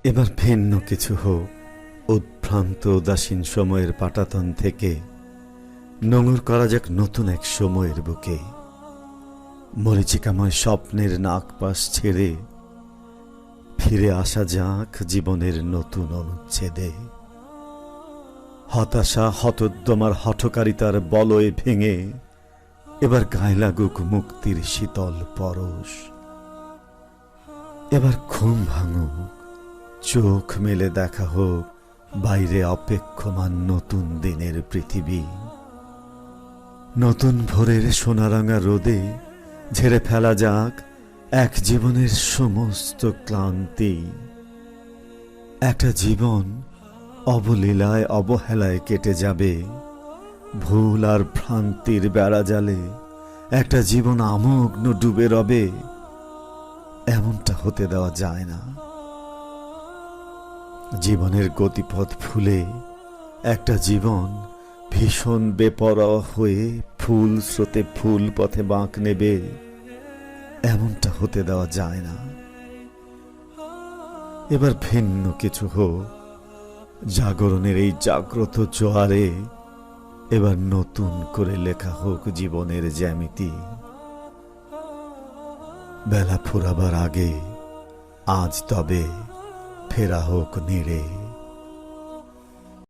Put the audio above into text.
এবার ভিন্ন কিছু হোক। উদ্ভ্রান্ত উদাসীন সময়ের পাটাতন থেকে নোঙর করা যাক নতুন এক সময়ের বুকে। মরীচিকাময় স্বপ্নের নাগপাশ ছেড়ে ফিরে আসা যাক জীবনের নতুন অনুচ্ছেদে। হতাশা হতোদ্যমার হঠকারিতার বলয় ভেঙে এবার গায়ে লাগুক মুক্তির শীতল পরশ। এবার ঘুম ভাঙুক, চোখ মেলে দেখা হোক বাইরে অপেক্ষমান নতুন দিনের পৃথিবী। নতুন ভোরের সোনারাঙা রোদে ঝেড়ে ফেলা যাক এক জীবনের সমস্ত ক্লান্তি। একটা জীবন অবলীলায় অবহেলায় কেটে যাবে, ভুল আর ভ্রান্তির বেড়াজালে একটা জীবন আমগ্ন ডুবে রবে। এমনটা হতে দেওয়া যায় না। জীবনের গতিপথ ভুলে একটা জীবন ভীষণ বেপরোয়া হয়ে ফুল স্রোতে ফুল পথে বাঁক নেবে। এমনটা হতে দেওয়া যায় না। এবার ভিন্ন কিছু হোক। জাগরণের এই জাগ্রত জোয়ারে এবার নতুন করে লেখা হোক জীবনের জ্যামিতি। বেলা ফুরাবার আগে আজ তবে ফেরা হোক নীড়ে।